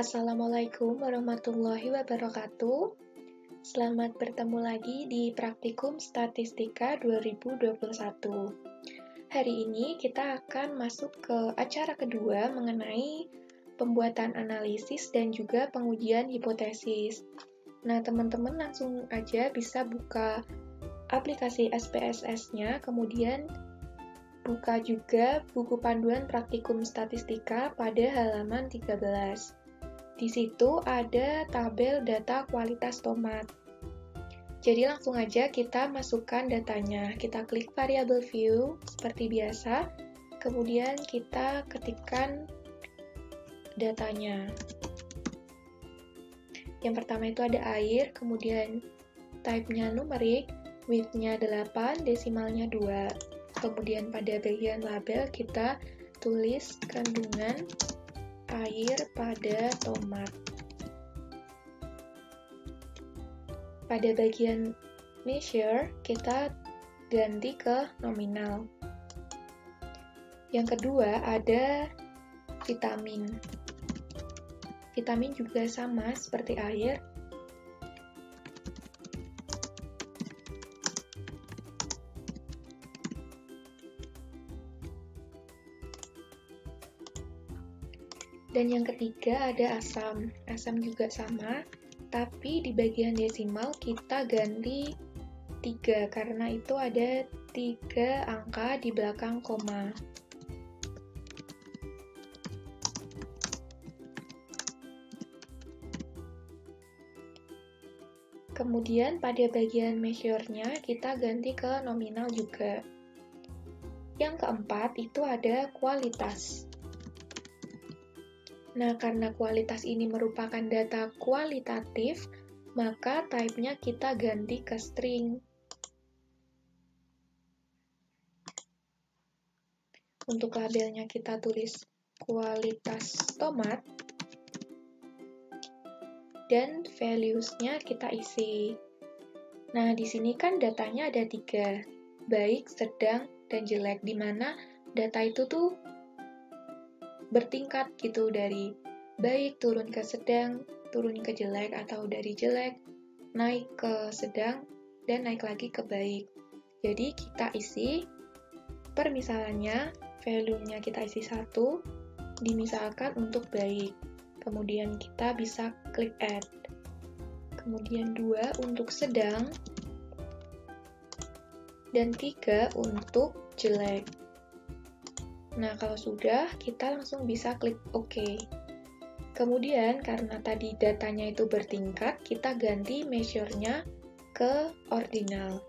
Assalamualaikum warahmatullahi wabarakatuh. Selamat bertemu lagi di Praktikum Statistika 2021. Hari ini kita akan masuk ke acara kedua mengenai pembuatan analisis dan juga pengujian hipotesis. Nah, teman-teman langsung aja bisa buka aplikasi SPSS-nya, kemudian buka juga buku panduan Praktikum Statistika pada halaman 13. Di situ ada tabel data kualitas tomat. Jadi langsung aja kita masukkan datanya. Kita klik variable view seperti biasa, kemudian kita ketikkan datanya. Yang pertama itu ada air, kemudian type-nya numerik, width-nya 8, desimalnya 2. Kemudian pada bagian label kita tulis kandungan air pada tomat. Pada bagian measure, kita ganti ke nominal. Yang kedua ada vitamin. Vitamin juga sama seperti air. Dan yang ketiga ada asam. Asam juga sama, tapi di bagian desimal kita ganti 3, karena itu ada 3 angka di belakang koma. Kemudian pada bagian measure-nya kita ganti ke nominal juga. Yang keempat itu ada kualitas. Nah, karena kualitas ini merupakan data kualitatif, maka type-nya kita ganti ke string. Untuk labelnya kita tulis kualitas tomat, dan values-nya kita isi. Nah, di sini kan datanya ada 3, baik, sedang, dan jelek, di mana data itu tuh bertingkat gitu, dari baik turun ke sedang, turun ke jelek, atau dari jelek naik ke sedang, dan naik lagi ke baik. Jadi kita isi permisalannya, value-nya kita isi 1, dimisalkan untuk baik. Kemudian kita bisa klik add. Kemudian 2 untuk sedang, dan 3 untuk jelek. Nah, kalau sudah, kita langsung bisa klik OK. Kemudian, karena tadi datanya itu bertingkat, kita ganti measure-nya ke ordinal.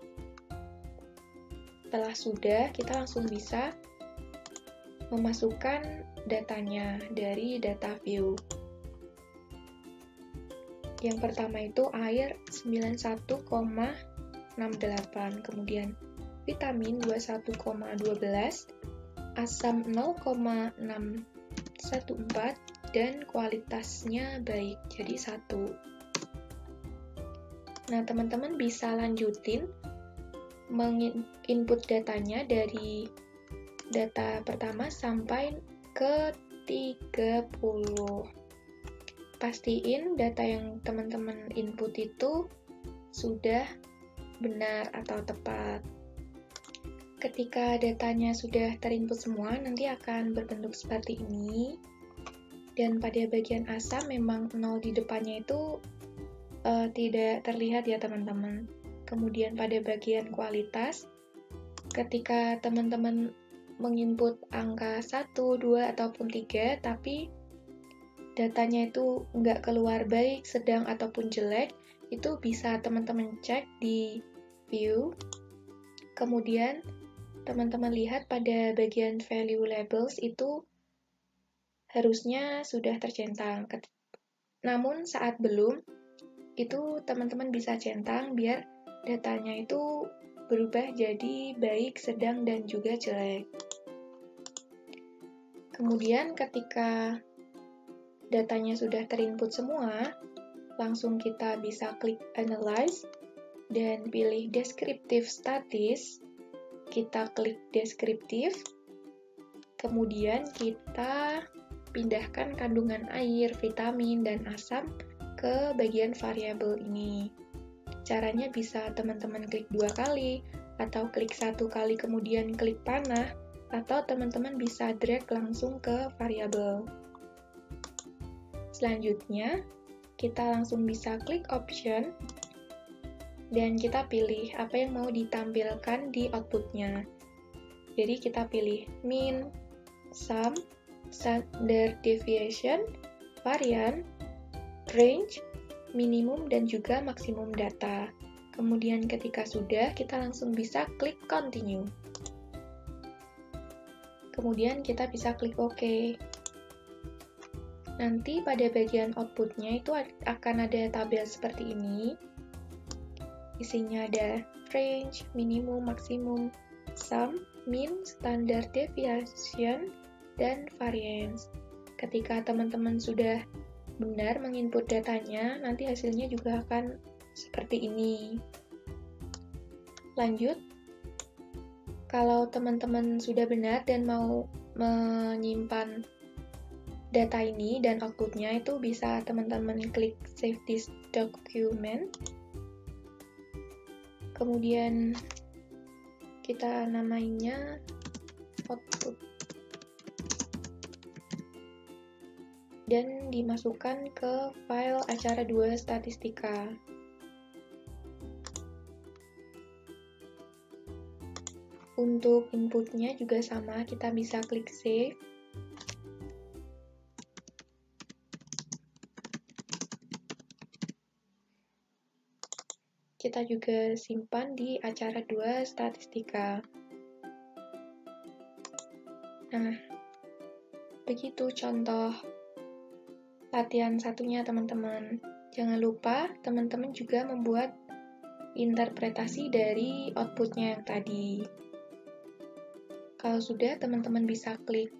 Setelah sudah, kita langsung bisa memasukkan datanya dari data view. Yang pertama itu air 91,68, kemudian vitamin 21,12, asam 0,614, dan kualitasnya baik, jadi 1. Nah, teman-teman bisa lanjutin menginput datanya dari data pertama sampai ke 30. Pastiin data yang teman-teman input itu sudah benar atau tepat. Ketika datanya sudah terinput semua, nanti akan berbentuk seperti ini. Dan pada bagian asam memang 0 di depannya itu tidak terlihat ya teman-teman. Kemudian pada bagian kualitas, ketika teman-teman menginput angka 1, 2, ataupun 3, tapi datanya itu nggak keluar baik, sedang, ataupun jelek, itu bisa teman-teman cek di view. Kemudian teman-teman lihat pada bagian value labels itu harusnya sudah tercentang. Namun saat belum, itu teman-teman bisa centang biar datanya itu berubah jadi baik, sedang, dan juga jelek. Kemudian ketika datanya sudah terinput semua, langsung kita bisa klik Analyze dan pilih Descriptive Statis. Kita klik deskriptif, kemudian kita pindahkan kandungan air, vitamin, dan asam ke bagian variabel ini. Caranya bisa teman-teman klik 2 kali, atau klik 1 kali kemudian klik panah, atau teman-teman bisa drag langsung ke variabel. Selanjutnya, kita langsung bisa klik option, dan kita pilih apa yang mau ditampilkan di outputnya. Jadi kita pilih mean, sum, standard deviation, varian, range, minimum, dan juga maksimum data. Kemudian ketika sudah, kita langsung bisa klik continue. Kemudian kita bisa klik OK. Nanti pada bagian outputnya itu akan ada tabel seperti ini. Isinya ada range, minimum, maksimum, sum, mean, standard deviation, dan variance. Ketika teman-teman sudah benar menginput datanya, nanti hasilnya juga akan seperti ini. Lanjut, kalau teman-teman sudah benar dan mau menyimpan data ini dan outputnya, itu bisa teman-teman klik Save this document. Kemudian kita namainya output. Dan dimasukkan ke file acara 2 statistika. Untuk inputnya juga sama, kita bisa klik save. Kita juga simpan di acara 2 statistika. Nah, begitu contoh latihan satunya, teman-teman. Jangan lupa teman-teman juga membuat interpretasi dari outputnya yang tadi. Kalau sudah, teman-teman bisa klik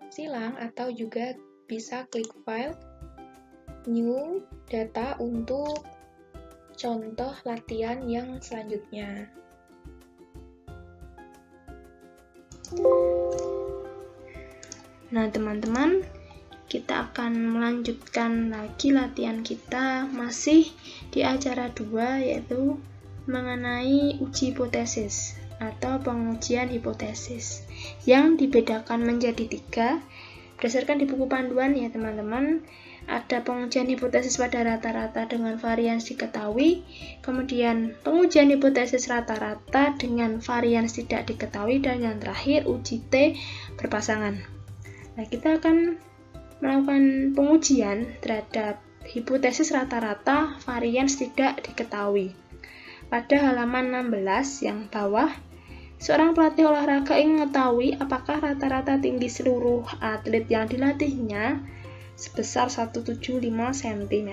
silang atau juga bisa klik file new data untuk contoh latihan yang selanjutnya. Nah, teman-teman, kita akan melanjutkan lagi latihan kita masih di acara 2, yaitu mengenai uji hipotesis atau pengujian hipotesis yang dibedakan menjadi 3 berdasarkan di buku panduan ya, teman-teman. Ada pengujian hipotesis pada rata-rata dengan varians diketahui, kemudian pengujian hipotesis rata-rata dengan varians tidak diketahui, dan yang terakhir uji T berpasangan. Nah, kita akan melakukan pengujian terhadap hipotesis rata-rata varians tidak diketahui. Pada halaman 16 yang bawah, seorang pelatih olahraga ingin mengetahui apakah rata-rata tinggi seluruh atlet yang dilatihnya sebesar 175 cm.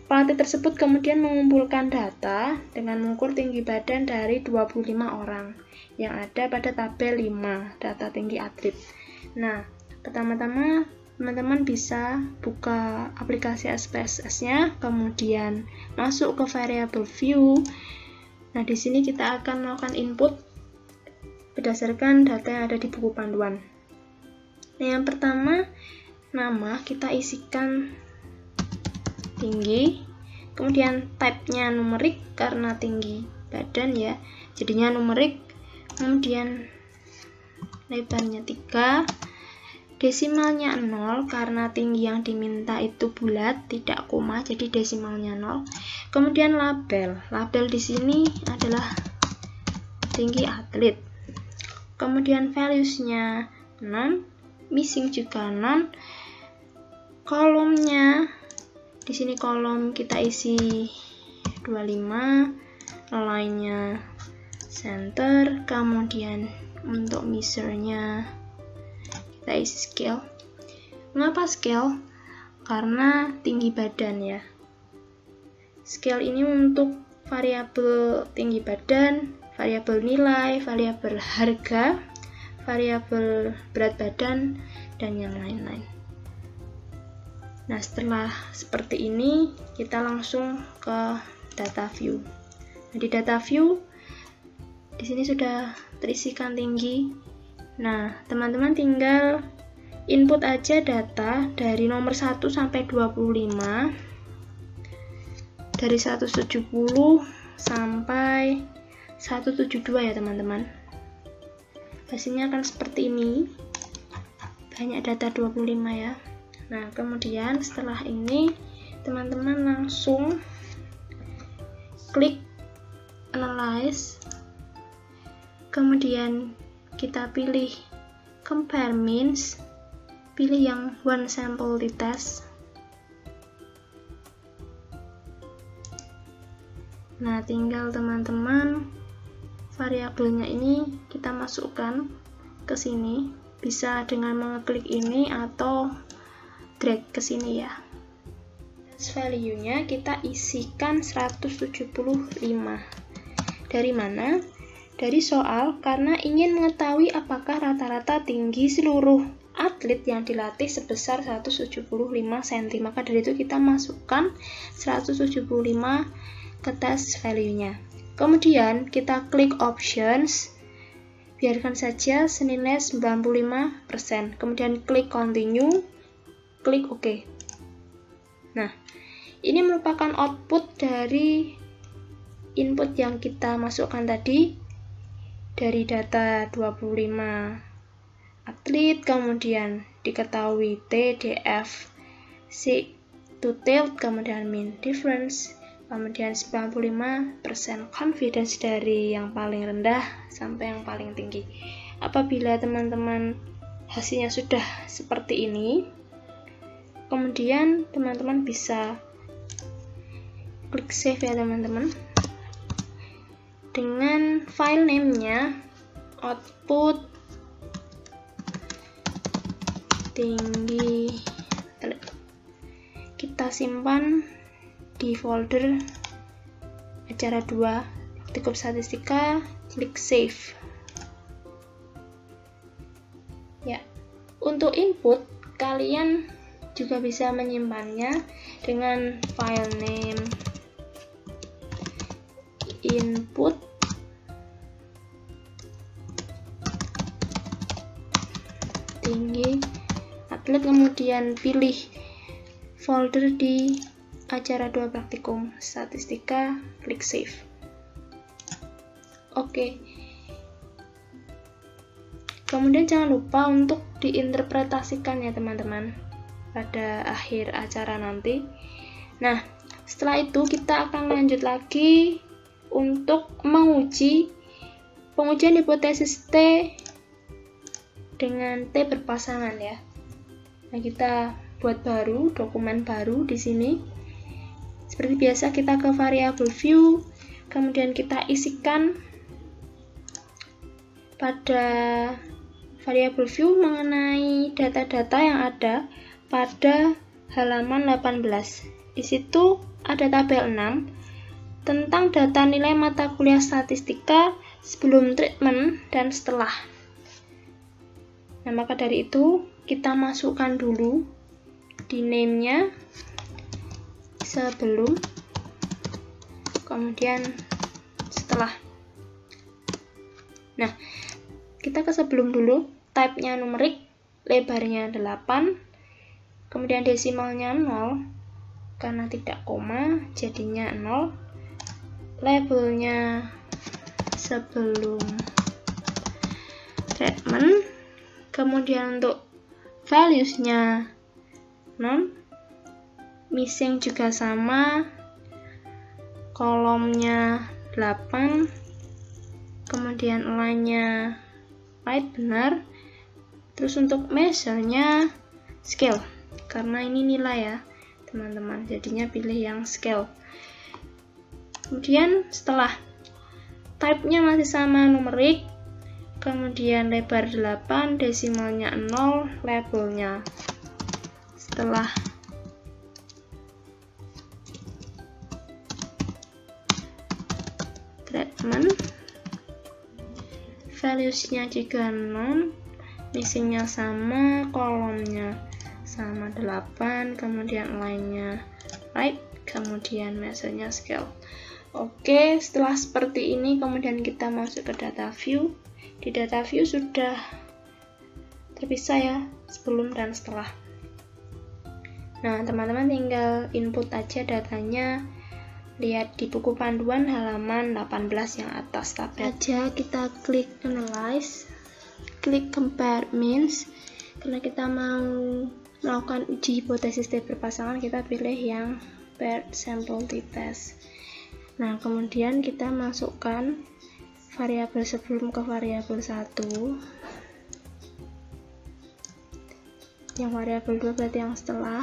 Pelatih tersebut kemudian mengumpulkan data dengan mengukur tinggi badan dari 25 orang yang ada pada tabel 5, data tinggi atlet. Nah, pertama-tama teman-teman bisa buka aplikasi SPSS-nya, kemudian masuk ke variable view. Nah, di sini kita akan melakukan input berdasarkan data yang ada di buku panduan. Nah, yang pertama, nama kita isikan tinggi, kemudian type-nya numerik karena tinggi badan ya, jadinya numerik, kemudian lebarnya 3, desimalnya 0 karena tinggi yang diminta itu bulat, tidak koma, jadi desimalnya 0. Kemudian label di sini adalah tinggi atlet. Kemudian values-nya non, missing juga non. Kolomnya di sini kolom kita isi 25, line-nya center, kemudian untuk measure-nya kita isi scale. Mengapa scale? Karena tinggi badan ya. Scale ini untuk variabel tinggi badan, variabel nilai, variabel harga, variabel berat badan, dan yang lain-lain. Nah, setelah seperti ini, kita langsung ke data view. Nah, di data view, di sini sudah terisikan tinggi. Nah, teman-teman tinggal input aja data dari nomor 1 sampai 25, dari 170 sampai 172 ya teman-teman. Hasilnya akan seperti ini, banyak data 25 ya. Nah, kemudian setelah ini teman-teman langsung klik analyze, kemudian kita pilih compare means, pilih yang one sample di test. Nah, tinggal teman-teman variabelnya ini kita masukkan ke sini, bisa dengan mengeklik ini atau drag ke sini ya. Value-nya kita isikan 175. Dari mana? Dari soal, karena ingin mengetahui apakah rata-rata tinggi seluruh atlet yang dilatih sebesar 175 cm. Maka dari itu kita masukkan 175 ke test value-nya. Kemudian kita klik options, biarkan saja senilai 95%. Kemudian klik continue, klik OK. Nah, ini merupakan output dari input yang kita masukkan tadi, dari data 25 atlet, kemudian diketahui T, DF, C, two-tailed, kemudian mean difference, kemudian 95% confidence dari yang paling rendah sampai yang paling tinggi. Apabila teman-teman hasilnya sudah seperti ini, kemudian teman-teman bisa klik save ya teman-teman. Dengan file name-nya output tinggi, kita simpan di folder acara 2 Praktikum Statistika, klik save. Ya, untuk input kalian juga bisa menyimpannya dengan file name input tinggi atlet, kemudian pilih folder di acara 2 Praktikum Statistika, klik save. Oke. Kemudian jangan lupa untuk diinterpretasikan ya teman-teman pada akhir acara nanti. Nah, setelah itu kita akan lanjut lagi untuk menguji pengujian hipotesis T dengan T berpasangan ya. Nah, kita buat baru, dokumen baru di sini. Seperti biasa kita ke variable view, kemudian kita isikan pada variable view mengenai data-data yang ada pada halaman 18. Di situ ada tabel 6 tentang data nilai mata kuliah statistika sebelum treatment dan setelah. Nah, maka dari itu kita masukkan dulu di name-nya sebelum, kemudian setelah. Nah, kita ke sebelum dulu, type-nya numerik, lebarnya 8, kemudian desimalnya 0, karena tidak koma, jadinya 0, labelnya sebelum treatment, kemudian untuk values-nya non, missing juga sama, kolomnya 8, kemudian line-nya right, benar. Terus untuk measure-nya scale, karena ini nilai ya teman-teman, jadinya pilih yang scale. Kemudian setelah type-nya masih sama numerik, kemudian lebar 8, desimalnya 0, labelnya setelah treatment, values-nya juga non, missing-nya sama, kolomnya sama 8, kemudian line-nya right, kemudian measure-nya scale. Oke, setelah seperti ini kemudian kita masuk ke data view. Di data view sudah terpisah ya sebelum dan setelah. Nah, teman-teman tinggal input aja datanya, lihat di buku panduan halaman 18 yang atas tablet aja, kita klik analyze, klik compare means. Karena kita mau melakukan uji hipotesis T berpasangan, kita pilih yang paired sample t-test. Nah, kemudian kita masukkan variabel sebelum ke variabel 1, yang variabel 2 berarti yang setelah.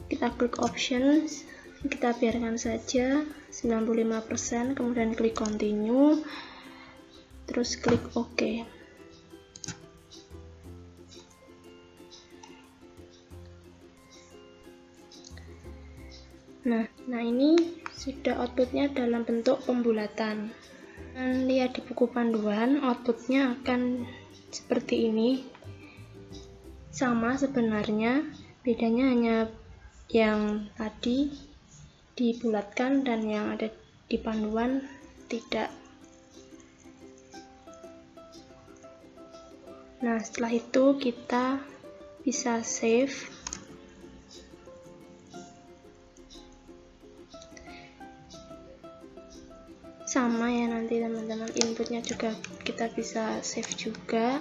Kita klik options, kita biarkan saja 95%, kemudian klik continue, terus klik OK. Nah ini sudah outputnya dalam bentuk pembulatan. Dan lihat di buku panduan, outputnya akan seperti ini. Sama sebenarnya, bedanya hanya yang tadi dibulatkan dan yang ada di panduan tidak. Nah, setelah itu kita bisa save. Sama ya, nanti teman-teman inputnya juga kita bisa save juga.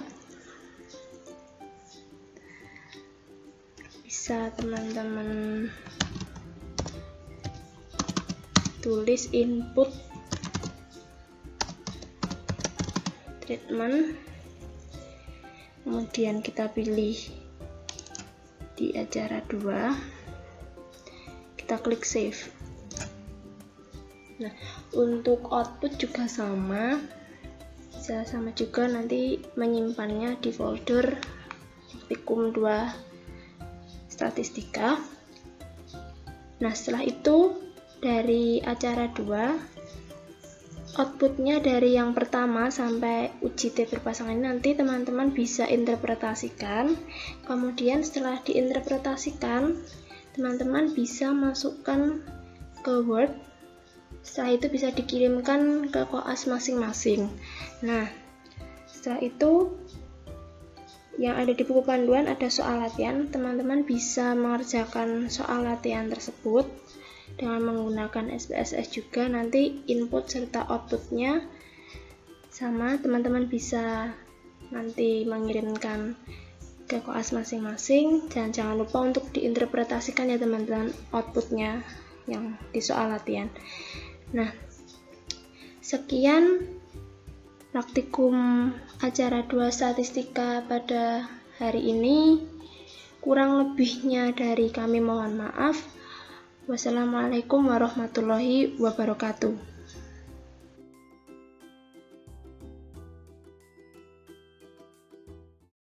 Bisa teman-teman tulis input treatment, kemudian kita pilih di acara 2, kita klik save. Nah, untuk output juga sama, bisa sama juga nanti menyimpannya di folder praktikum 2 statistika. Nah, setelah itu dari acara 2, outputnya dari yang pertama sampai uji T berpasangan ini nanti teman-teman bisa interpretasikan. Kemudian setelah diinterpretasikan, teman-teman bisa masukkan ke Word. Setelah itu bisa dikirimkan ke koas masing-masing. Nah, setelah itu yang ada di buku panduan ada soal latihan. Teman-teman bisa mengerjakan soal latihan tersebut dengan menggunakan SPSS juga. Nanti input serta outputnya sama, teman-teman bisa nanti mengirimkan ke koas masing-masing. Dan jangan lupa untuk diinterpretasikan ya teman-teman outputnya yang di soal latihan. Nah, sekian praktikum acara 2 statistika pada hari ini. Kurang lebihnya dari kami mohon maaf. Wassalamualaikum warahmatullahi wabarakatuh.